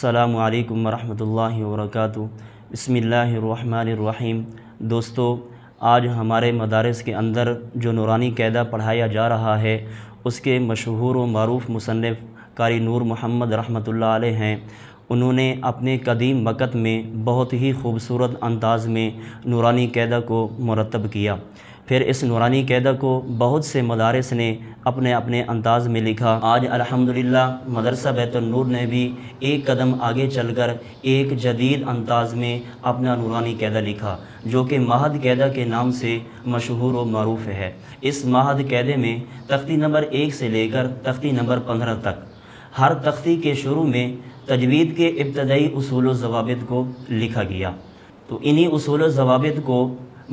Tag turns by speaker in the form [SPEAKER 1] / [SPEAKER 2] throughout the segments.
[SPEAKER 1] السلام علیکم ورحمۃ اللہ وبرکاتہ۔ بسم اللہ الرحمن الرحیم۔ دوستو، آج ہمارے مدارس کے اندر جو نورانی قاعدہ پڑھایا جا رہا ہے، اس کے مشہور و معروف مصنف قاری نور محمد رحمۃ اللہ علیہ ہیں۔ انہوں نے اپنے قدیم وقت میں بہت ہی خوبصورت انداز میں نورانی قاعدہ کو مرتب کیا۔ پھر اس نورانی قاعدہ کو بہت سے مدارس نے اپنے اپنے انداز میں لکھا۔ آج الحمدللہ مدرسہ بیت النور نے بھی ایک قدم آگے چل کر ایک جدید انداز میں اپنا نورانی قاعدہ لکھا، جو کہ ماہد قاعدہ کے نام سے مشہور و معروف ہے۔ اس ماہد قاعدے میں تختی نمبر 1 سے لے کر تختی نمبر 15 تک ہر تختی کے شروع میں تجوید کے ابتدائی اصول و ضوابط کو لکھا گیا۔ تو انہی اصول و ضوابط کو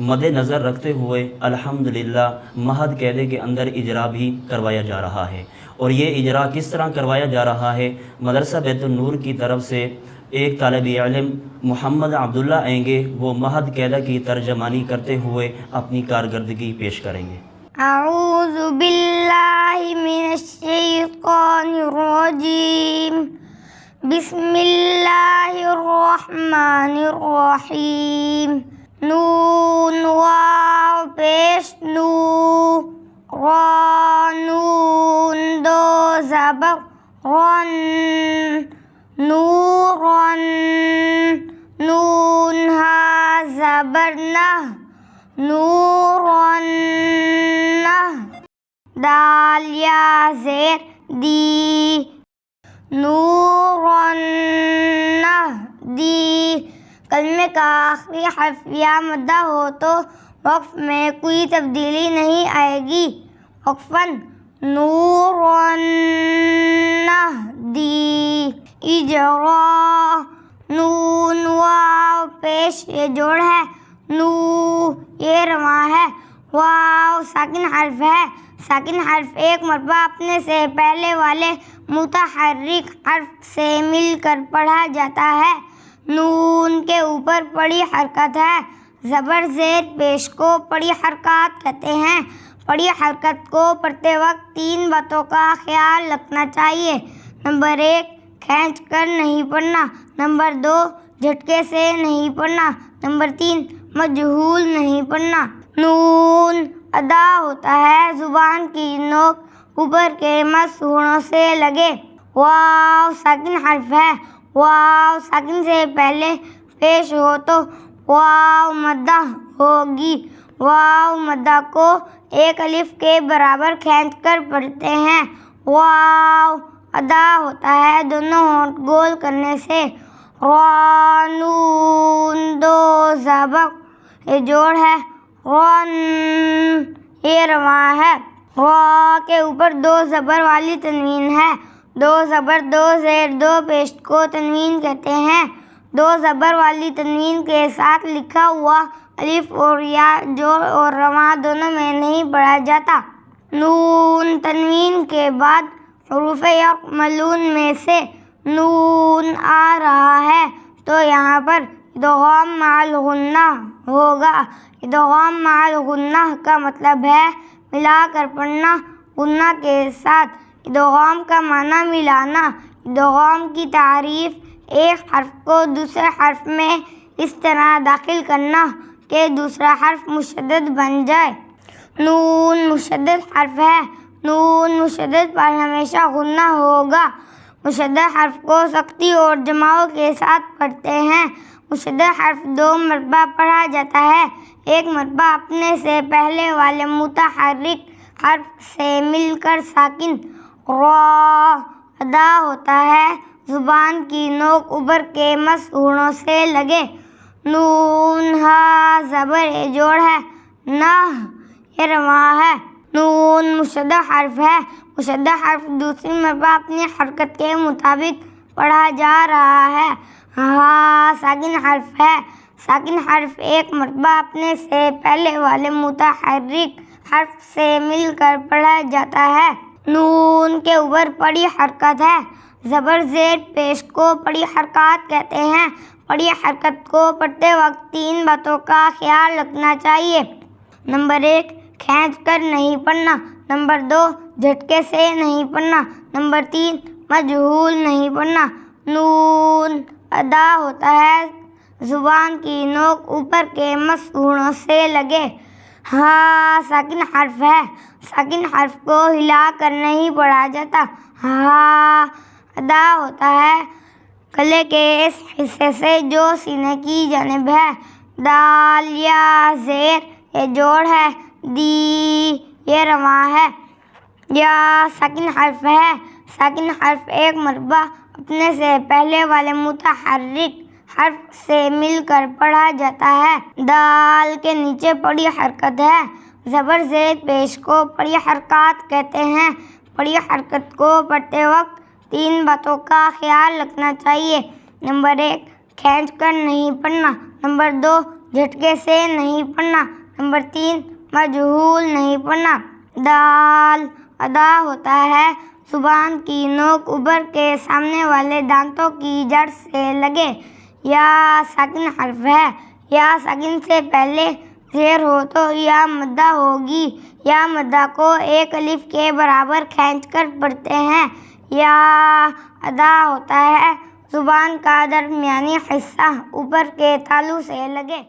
[SPEAKER 1] مد نظر رکھتے ہوئے الحمدللہ ماہد قاعدے کے اندر اجرا بھی کروایا جا رہا ہے۔ اور یہ اجرا کس طرح کروایا جا رہا ہے؟ مدرسہ بیت النور کی طرف سے ایک طالب علم محمد عبداللہ آئیں گے، وہ ماہد قاعدہ کی ترجمانی کرتے ہوئے اپنی کارکردگی پیش کریں گے۔
[SPEAKER 2] اعوذ باللہ من الشیطان الرجیم، بسم اللہ الرحمن الرحیم۔ نون واو پیش نو، را نون دو زبر رن، نورن، نون ہا زبر نہ، نورن نہ، دال یا زیر دی، نورن نہ دی۔ کلمے کا آخری حرف یا مدہ ہو تو وقف میں کوئی تبدیلی نہیں آئے گی۔ وقفاً نورن نہدی۔ اجرا، نون واو پیش یہ جوڑ ہے، نو یہ رواں ہے، واو ساکن حرف ہے۔ ساکن حرف ایک مرتبہ اپنے سے پہلے والے متحرک حرف سے مل کر پڑھا جاتا ہے۔ نون کے اوپر پڑی حرکت ہے۔ زبر زیر پیش کو پڑی حرکات کہتے ہیں۔ پڑی حرکت کو پڑھتے وقت 3 باتوں کا خیال رکھنا چاہیے۔ نمبر 1، کھینچ کر نہیں پڑھنا۔ نمبر 2، جھٹکے سے نہیں پڑھنا۔ نمبر 3، مجہول نہیں پڑھنا۔ نون ادا ہوتا ہے زبان کی نوک اوپر کے مسہونوں سے لگے۔ واو ساکن حرف ہے۔ واو ساکن سے پہلے پیش ہو تو واو مدہ ہوگی۔ واو مدہ کو ایک الف کے برابر کھینچ کر پڑھتے ہیں۔ واو ادا ہوتا ہے دونوں ہونٹ گول کرنے سے۔ را نون دو زبر یہ جوڑ ہے، رن یہ رواں ہے۔ را کے اوپر 2 زبر والی تنوین ہے۔ 2 زبر 2 زیر 2 پیش کو تنوین کہتے ہیں۔ 2 زبر والی تنوین کے ساتھ لکھا ہوا الف اور یا جوڑ اور رواں دونوں میں نہیں پڑھا جاتا۔ نون تنوین کے بعد حروف یرملون میں سے نون آ رہا ہے تو یہاں پر ادغام مع الغنہ ہوگا۔ ادغام مع الغنہ کا مطلب ہے ملا کر پڑھنا۔ غنہ کے ساتھ ادغام کا معنی ملانا۔ ادغام کی تعریف ایک حرف کو دوسرے حرف میں اس طرح داخل کرنا کہ دوسرا حرف مشدد بن جائے۔ نون مشدد حرف ہے۔ نون مشدد پر ہمیشہ غنہ ہوگا۔ مشدد حرف کو سختی اور جماؤ کے ساتھ پڑھتے ہیں۔ مشدد حرف 2 مرتبہ پڑھا جاتا ہے۔ ایک مرتبہ اپنے سے پہلے والے متحرک حرف سے مل کر ساکن را ادا ہوتا ہے زبان کی نوک اوپر کے مسہونوں سے لگے۔ نون ہا زبر یہ جوڑ ہے، نہ یہ رواں ہے۔ نون مشدد حرف ہے۔ مشدد حرف دوسری مرتبہ اپنی حرکت کے مطابق پڑھا جا رہا ہے۔ ہا ساکن حرف ہے۔ ساکن حرف ایک مرتبہ اپنے سے پہلے والے متحرک حرف سے مل کر پڑھا جاتا ہے۔ نون کے اوپر پڑی حرکت ہے۔ زبر زیر پیش کو پڑی حرکات کہتے ہیں۔ پڑی حرکت کو پڑھتے وقت 3 باتوں کا خیال رکھنا چاہیے۔ نمبر 1، کھینچ کر نہیں پڑھنا۔ نمبر 2، جھٹکے سے نہیں پڑھنا۔ نمبر 3، مجہول نہیں پڑھنا۔ نون ادا ہوتا ہے زبان کی نوک اوپر کے مسہوڑوں سے لگے۔ ہا ساکن حرف ہے، ساکن حرف کو ہلا کر نہیں پڑھا جاتا۔ ہا ادا ہوتا ہے گلے کے اس حصے سے جو سینے کی جانب ہے۔ دال یا زیر یہ جوڑ ہے۔ دی یہ رواں ہے۔ یا ساکن حرف ہے، ساکن حرف ایک مرتبہ اپنے سے پہلے والے متحرک حرف سے مل کر پڑھا جاتا ہے۔ دال کے نیچے پڑی حرکت ہے۔ زبر زید پیش کو پڑی حرکات کہتے ہیں۔ پڑی حرکت کو پڑھتے وقت 3 باتوں کا خیال رکھنا چاہیے۔ نمبر 1 کھینچ کر نہیں پڑھنا۔ نمبر 2 جھٹکے سے نہیں پڑھنا۔ نمبر 3 مجہول نہیں پڑھنا۔ دال ادا ہوتا ہے زبان کی نوک اوپر کے سامنے والے دانتوں کی جڑ سے لگے۔ یا ساکن حرف ہے، یا ساکن سے پہلے زیر ہو تو یا مدہ ہوگی۔ یا مدہ کو ایک الف کے برابر کھینچ کر پڑھتے ہیں۔ یا ادا ہوتا ہے زبان کا درمیانی حصہ اوپر کے تالو سے لگے۔